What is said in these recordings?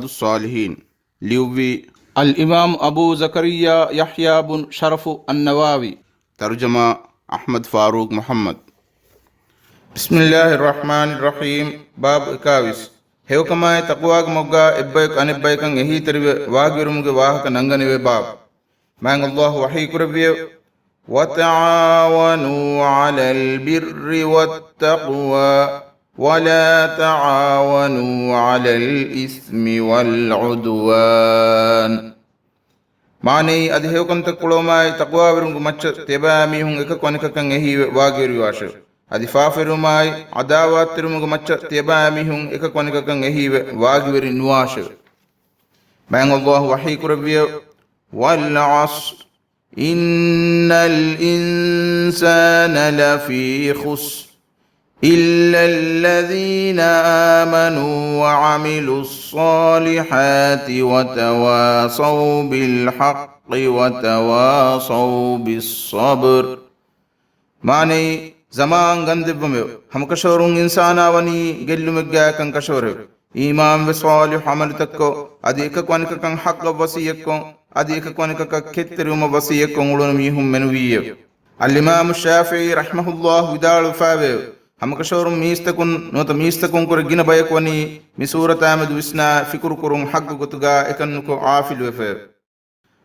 الصالحين ليوبي الإمام أبو زكريا يحيى بن شرف النووي ترجمة أحمد فاروق محمد. بسم الله الرحمن الرحيم. باب إكاويس هيوكما تقواك موغا إبايك أن إبايك أن إهي تربي واغيرمك واهك ننغني باب ما الله وحي كربي وتعاونوا على البر والتقوى ولا تعاونوا على الإثم والعدوان. معني أدهيو كنت كلوماي تقوى برنغ مچ تبامي هون إكا كونيكا كان إهي واغيري واشو أدي فافرماي عداوات ترمغ مچ تبامي هون إكا كونيكا كان إهي واغيري نواشو. بان الله وحي كربي والعصر إن الإنسان لفي خسر إلا الذين آمنوا وعملوا الصالحات وتواصوا بالحق وتواصوا بالصبر. معني زمان غندبمو هم كشورون إنسانا وني قلو مجا كان كشوره إيمان بصالح عمل تكو أديك كونك كان حق وصيكو أديك كونك كتر وصيكو ولون ميهم منويه. الإمام الشافعي رحمه الله ودار فابه هم كشورون ميستكون نوت ميستكون كرجين بايكوني مسورة آمد وسنا فكر كرم حق قطغا إكنكو عافل وفه.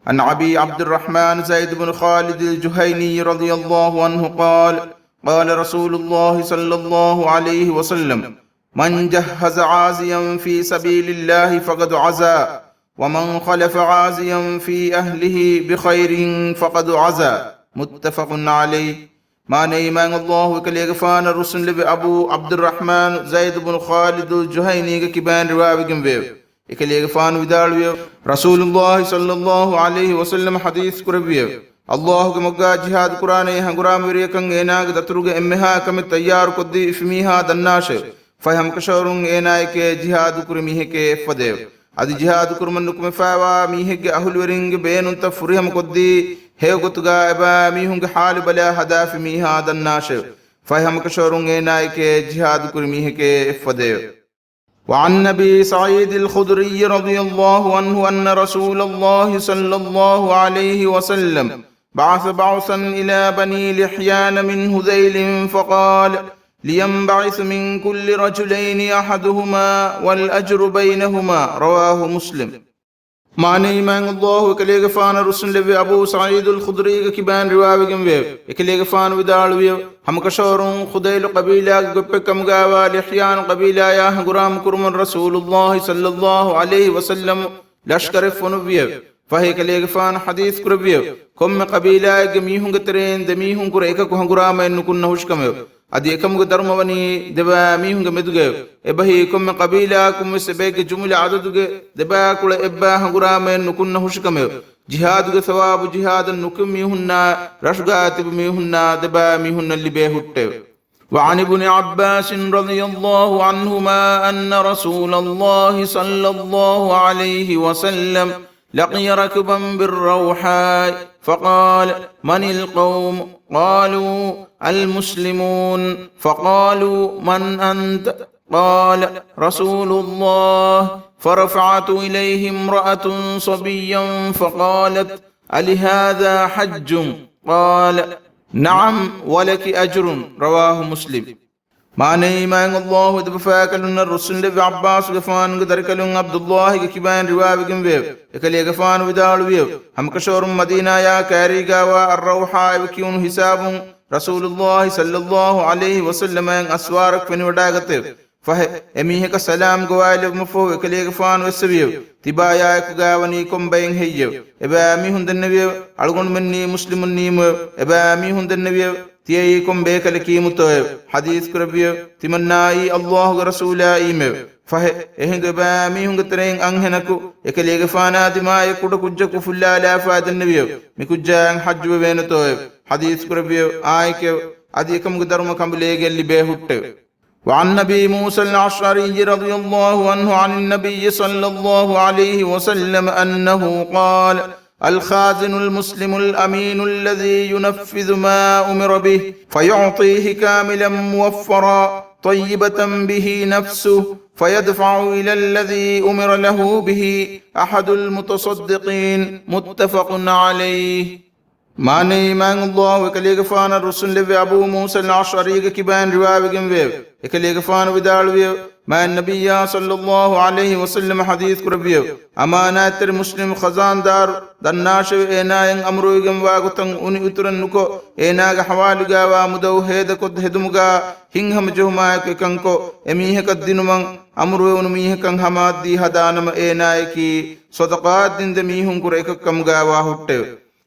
عن أبي عبد الرحمن زيد بن خالد الجهيني رضي الله عنه قال قال رسول الله صلى الله عليه وسلم من جهز عازيا في سبيل الله فقد عزا ومن خلف عازيا في أهله بخير فقد عزا متفق عليه. معنى إيمان الله كليغفان الرسول لبي أبو عبد الرحمن زيد بن خالد الجهيني كبان روابي جنبه إكليغفان ودالويو رسول الله صلى الله عليه وسلم حديث كربيه الله كمغا جهاد قرآن يهنغرام وريكن إناغ دتروغ إمها كم تيار قدي إفميها دناش فهم كشورون إنايك جهاد كرميه كفديو أدي جهاد كرمن نكم فاوا ميهك أهل ورنگ بينن تفرهم قدي هيغتغا إبا ميهنگ حال بلا هداف ميها دناش فهم كشورون إنايك جهاد كرميه كفديو. وعن نبي سعيد الخدري رضي الله عنه أن رسول الله صلى الله عليه وسلم بعث بعثا إلى بني لحيان من هذيل فقال لينبعث من كل رجلين أحدهما والأجر بينهما رواه مسلم. معنى إيمان الله كليغفان رسول لبي أبو سعيد الخدري كبان رواه جنبه كليغفان ودالويو هم كشورون خديل قبيلة قبكم غاوا لحيان قبيلة يا غرام كرم رسول الله صلى الله عليه وسلم لشكر فنبيه فهي كليغفان حديث كربيه كم قبيلة جميعهم كترين دميهم كريكا كهغرام إنكم نهوشكمه أدي كم درموني دبا ميهم كمدوجه إبهي كم قبيلة كم سبيك جملة عددوجه دبا كل إبا هغرام إنكم نهوشكمه جهاد ثواب جهاد نكم ميهنا رشقات بميهنا دبا ميهنا اللي بيهوته. وعن ابن عباس رضي الله عنهما أن رسول الله صلى الله عليه وسلم لقي ركبا بالروحاء فقال من القوم قالوا المسلمون فقالوا من أنت قال رسول الله فرفعت إليه امرأة صبيا فقالت ألهذا حج قال نعم ولك أجر رواه مسلم. معنى إيمان الله دبفاكلن الرسول لبي عباس غفان قدركلن عبد الله كبان رواب جنبه إكلي غفان ودالويو هم كشور مدينة يا كاريغا والروحاء وكيون حساب رسول الله صلى الله عليه وسلم أسوارك فنوداغته فه أميه كسلام قوائل مفو إكلي غفان وسبيو تبايا كغاوني كم بين هيو إبا أميهن دنبيو ألغن مني مسلم نيمو إبا أميهن دنبيو تيكم بيكل كيمتو حديث كربيو تمناي الله رسولا إيمو فه إهنگ بامي هنگ ترين أنهنكو يكليغ فانا دماء يكود كجكو فلا لا فاد النبيو مكجان حج بينتو حديث كربيو آيكو أديكم قدرم كمبليغ اللي بيهوتو. وعن نبي موسى العشعري رضي الله عنه عن النبي صلى الله عليه وسلم أنه قال الخازن المسلم الأمين الذي ينفذ ما أمر به فيعطيه كاملا موفرا طيبة به نفسه فيدفع إلى الذي أمر له به أحد المتصدقين متفق عليه. ماني مان الله وكليك فانا الرسول لبي أبو موسى الأشعري كبان رواية جنبه كليك فانا بدالوي ما النبي صلى الله عليه وسلم حديث كربيه أمانات المسلم خزان دار دناش إنا ين أمرو يجم واقتن أني أترن نكو إنا جحوال جوا مدو هيدا كد هدمجا هنهم جهما كنكو أميه كدينو من أمرو ونميه كن هماد دي هدانم إنا كي صدقات دين دميهم كريك كم جوا هوته.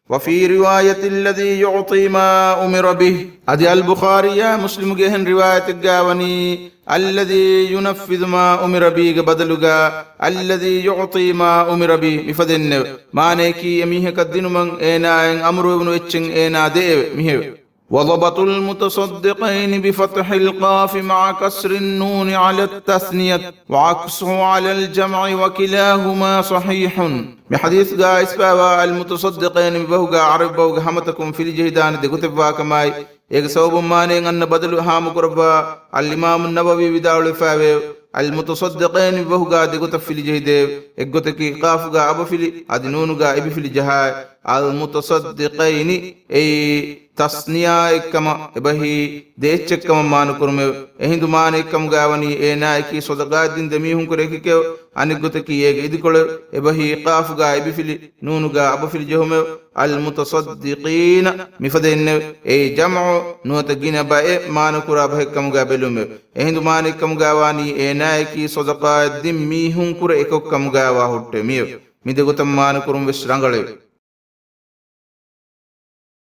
وفي رواية الذي يعطي ما أمر به أدي البخاري مسلم جهن رواية الجاوني الذي ينفذ ما أمر به بدلغا الذي يعطي ما أمر به مفدن ما نيكي يميه كدين من إنا أمر ابن إتشن إنا دي ميه. وضبط المتصدقين بفتح القاف مع كسر النون على التثنية وعكسه على الجمع وكلاهما صحيح. بحديث قائس بابا المتصدقين ببهوغا عرب بوغا حمتكم في الجهدان دي كتبا كماي ایک صوب مانے ان بدل ہام قربا الامام النووي بداول فاوي المتصدقين بهوغا دي كتفل جهده اگوتكي قافغا ابفلي ادنونغا ابفلي جها المتصدقين اي تسنيا اكما ابهي ديچكما مان كرمه اهندو مان اكم گاوني اي نايكي صدقات دين دميهم كريكي انگوتكي اگ ادكول ابهي قافغا ابفلي نونغا ابفلي جهمه المتصدقين مفدين اي جمع نوتگين با مان كرا بهكم گابلومه اهندو مان اكم گاواني اي نايكي صدقات دين ميهم كر اكم گاوا هوت ميو ميدگوتم مان كرم وش رنگله